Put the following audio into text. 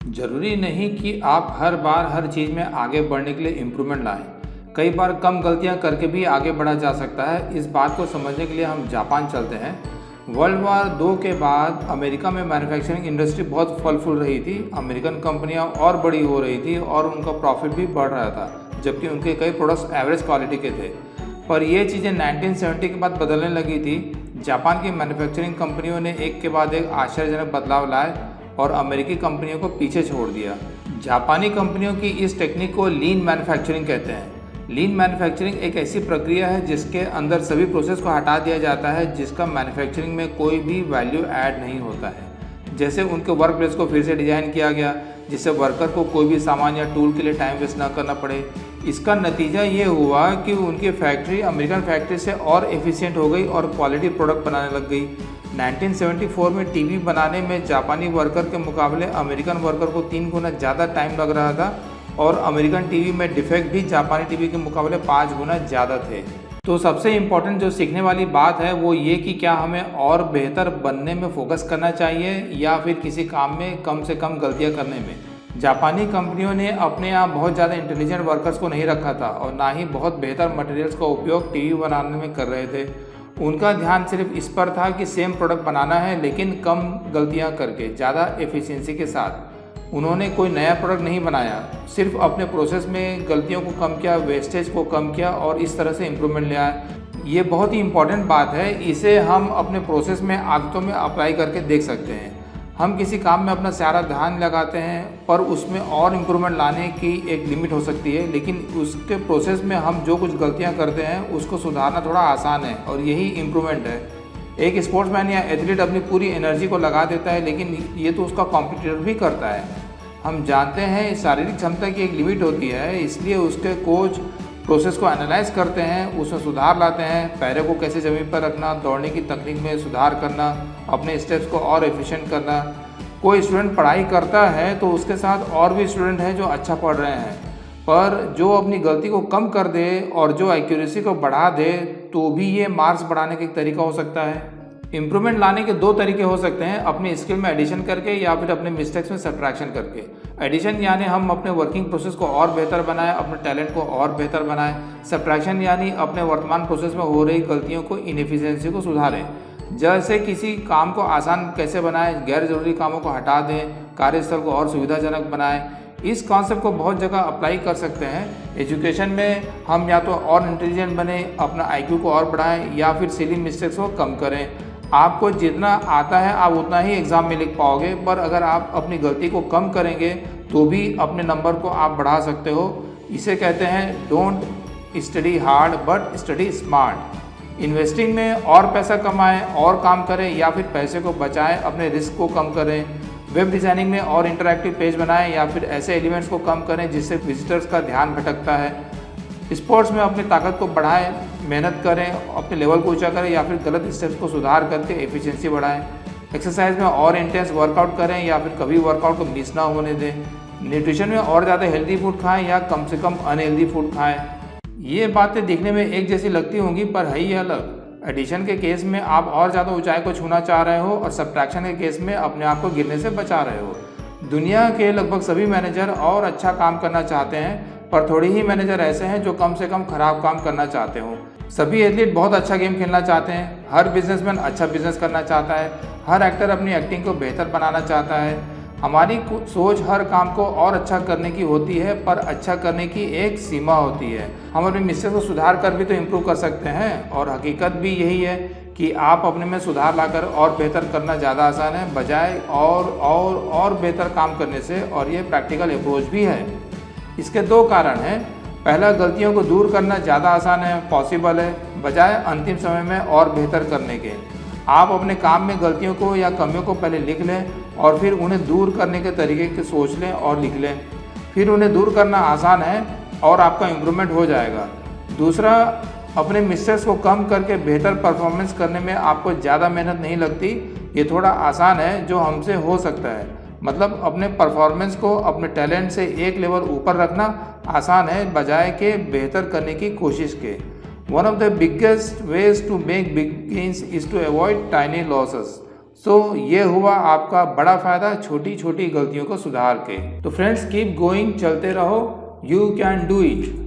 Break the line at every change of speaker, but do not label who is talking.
ज़रूरी नहीं कि आप हर बार हर चीज़ में आगे बढ़ने के लिए इम्प्रूवमेंट लाएं। कई बार कम गलतियां करके भी आगे बढ़ा जा सकता है। इस बात को समझने के लिए हम जापान चलते हैं। वर्ल्ड वार 2 के बाद अमेरिका में मैन्युफैक्चरिंग इंडस्ट्री बहुत फल फूल रही थी। अमेरिकन कंपनियां और बड़ी हो रही थी और उनका प्रॉफिट भी बढ़ रहा था, जबकि उनके कई प्रोडक्ट्स एवरेज क्वालिटी के थे। पर ये चीज़ें 1970 के बाद बदलने लगी थी। जापान की मैन्युफैक्चरिंग कंपनियों ने एक के बाद एक आश्चर्यजनक बदलाव लाए और अमेरिकी कंपनियों को पीछे छोड़ दिया। जापानी कंपनियों की इस टेक्निक को लीन मैन्युफैक्चरिंग कहते हैं। लीन मैन्युफैक्चरिंग एक ऐसी प्रक्रिया है जिसके अंदर सभी प्रोसेस को हटा दिया जाता है, जिसका मैन्युफैक्चरिंग में कोई भी वैल्यू ऐड नहीं होता है। जैसे उनके वर्क प्लेस को फिर से डिज़ाइन किया गया, जिससे वर्कर को कोई भी सामान या टूल के लिए टाइम वेस्ट ना करना पड़े। इसका नतीजा ये हुआ कि उनकी फैक्ट्री अमेरिकन फैक्ट्री से और एफिशिएंट हो गई और क्वालिटी प्रोडक्ट बनाने लग गई। 1974 में टीवी बनाने में जापानी वर्कर के मुकाबले अमेरिकन वर्कर को 3 गुना ज़्यादा टाइम लग रहा था और अमेरिकन टीवी में डिफेक्ट भी जापानी टीवी के मुकाबले 5 गुना ज़्यादा थे। तो सबसे इम्पॉर्टेंट जो सीखने वाली बात है वो ये कि क्या हमें और बेहतर बनने में फोकस करना चाहिए या फिर किसी काम में कम से कम गलतियाँ करने में। जापानी कंपनियों ने अपने यहाँ बहुत ज़्यादा इंटेलिजेंट वर्कर्स को नहीं रखा था और ना ही बहुत बेहतर मटेरियल्स का उपयोग टीवी बनाने में कर रहे थे। उनका ध्यान सिर्फ इस पर था कि सेम प्रोडक्ट बनाना है, लेकिन कम गलतियाँ करके, ज़्यादा एफिशिएंसी के साथ। उन्होंने कोई नया प्रोडक्ट नहीं बनाया, सिर्फ अपने प्रोसेस में गलतियों को कम किया, वेस्टेज को कम किया और इस तरह से इम्प्रूवमेंट ले आए। ये बहुत ही इम्पॉर्टेंट बात है। इसे हम अपने प्रोसेस में आदतों में अप्लाई करके देख सकते हैं। हम किसी काम में अपना सारा ध्यान लगाते हैं, पर उसमें और इम्प्रूवमेंट लाने की एक लिमिट हो सकती है, लेकिन उसके प्रोसेस में हम जो कुछ गलतियां करते हैं उसको सुधारना थोड़ा आसान है और यही इम्प्रूवमेंट है। एक स्पोर्ट्समैन या एथलीट अपनी पूरी एनर्जी को लगा देता है, लेकिन ये तो उसका कॉम्पिटिटर भी करता है। हम जानते हैं शारीरिक क्षमता की एक लिमिट होती है, इसलिए उसके कोच प्रोसेस को एनालाइज करते हैं, उसमें सुधार लाते हैं। पैरों को कैसे ज़मीन पर रखना, दौड़ने की तकनीक में सुधार करना, अपने स्टेप्स को और एफिशिएंट करना। कोई स्टूडेंट पढ़ाई करता है तो उसके साथ और भी स्टूडेंट हैं जो अच्छा पढ़ रहे हैं, पर जो अपनी गलती को कम कर दे और जो एक्यूरेसी को बढ़ा दे तो भी ये मार्क्स बढ़ाने का एक तरीका हो सकता है। इम्प्रूवमेंट लाने के 2 तरीके हो सकते हैं, अपनी स्किल में एडिशन करके या फिर अपने मिस्टेक्स में सब्ट्रैक्शन करके। एडिशन यानी हम अपने वर्किंग प्रोसेस को और बेहतर बनाएं, अपने टैलेंट को और बेहतर बनाएं। सब्ट्रैक्शन यानी अपने वर्तमान प्रोसेस में हो रही गलतियों को, इनएफिशिएंसी को सुधारें। जैसे किसी काम को आसान कैसे बनाएं, गैर जरूरी कामों को हटा दें, कार्यस्थल को और सुविधाजनक बनाएं। इस कॉन्सेप्ट को बहुत जगह अप्लाई कर सकते हैं। एजुकेशन में हम या तो और इंटेलिजेंट बने, अपना आईक्यू को और बढ़ाएं या फिर सिली मिस्टेक्स को कम करें। आपको जितना आता है आप उतना ही एग्ज़ाम में लिख पाओगे, पर अगर आप अपनी गलती को कम करेंगे तो भी अपने नंबर को आप बढ़ा सकते हो। इसे कहते हैं don't study hard but study smart. Investing में और पैसा कमाएं और काम करें या फिर पैसे को बचाएं, अपने रिस्क को कम करें। वेब डिज़ाइनिंग में और इंटरैक्टिव पेज बनाएं या फिर ऐसे एलिमेंट्स को कम करें जिससे विजिटर्स का ध्यान भटकता है। स्पोर्ट्स में अपनी ताकत को बढ़ाएं, मेहनत करें, अपने लेवल को ऊंचा करें या फिर गलत स्टेप्स को सुधार करके एफिशिएंसी बढ़ाएं। एक्सरसाइज में और इंटेंस वर्कआउट करें या फिर कभी वर्कआउट को मिस ना होने दें। न्यूट्रिशन में और ज़्यादा हेल्दी फूड खाएं या कम से कम अनहेल्दी फूड खाएं। ये बातें दिखने में एक जैसी लगती होंगी, पर है ही अलग। एडिशन के केस में आप और ज़्यादा ऊंचाई को छूना चाह रहे हो और सब्ट्रैक्शन के केस में अपने आप को गिरने से बचा रहे हो। दुनिया के लगभग सभी मैनेजर और अच्छा काम करना चाहते हैं, पर थोड़ी ही मैनेजर ऐसे हैं जो कम से कम खराब काम करना चाहते हो। सभी एथलीट बहुत अच्छा गेम खेलना चाहते हैं, हर बिजनेसमैन अच्छा बिजनेस करना चाहता है, हर एक्टर अपनी एक्टिंग को बेहतर बनाना चाहता है। हमारी सोच हर काम को और अच्छा करने की होती है, पर अच्छा करने की एक सीमा होती है। हम अपने मिस्टेक को सुधार कर भी तो इम्प्रूव कर सकते हैं, और हकीकत भी यही है कि आप अपने में सुधार लाकर और बेहतर करना ज़्यादा आसान है बजाय और बेहतर काम करने से, और ये प्रैक्टिकल अप्रोच भी है। इसके 2 कारण हैं। पहला, गलतियों को दूर करना ज़्यादा आसान है, पॉसिबल है, बजाय अंतिम समय में और बेहतर करने के। आप अपने काम में गलतियों को या कमियों को पहले लिख लें और फिर उन्हें दूर करने के तरीके के सोच लें और लिख लें। फिर उन्हें दूर करना आसान है और आपका इम्प्रूवमेंट हो जाएगा। दूसरा, अपने मिस्टेक्स को कम करके बेहतर परफॉर्मेंस करने में आपको ज़्यादा मेहनत नहीं लगती। ये थोड़ा आसान है, जो हमसे हो सकता है। मतलब अपने परफॉर्मेंस को अपने टैलेंट से एक लेवल ऊपर रखना आसान है बजाय के बेहतर करने की कोशिश के। One of the biggest ways to make big gains is to avoid tiny losses. सो ये हुआ आपका बड़ा फायदा छोटी छोटी गलतियों को सुधार के। तो फ्रेंड्स कीप गोइंग, चलते रहो, यू कैन डू इट।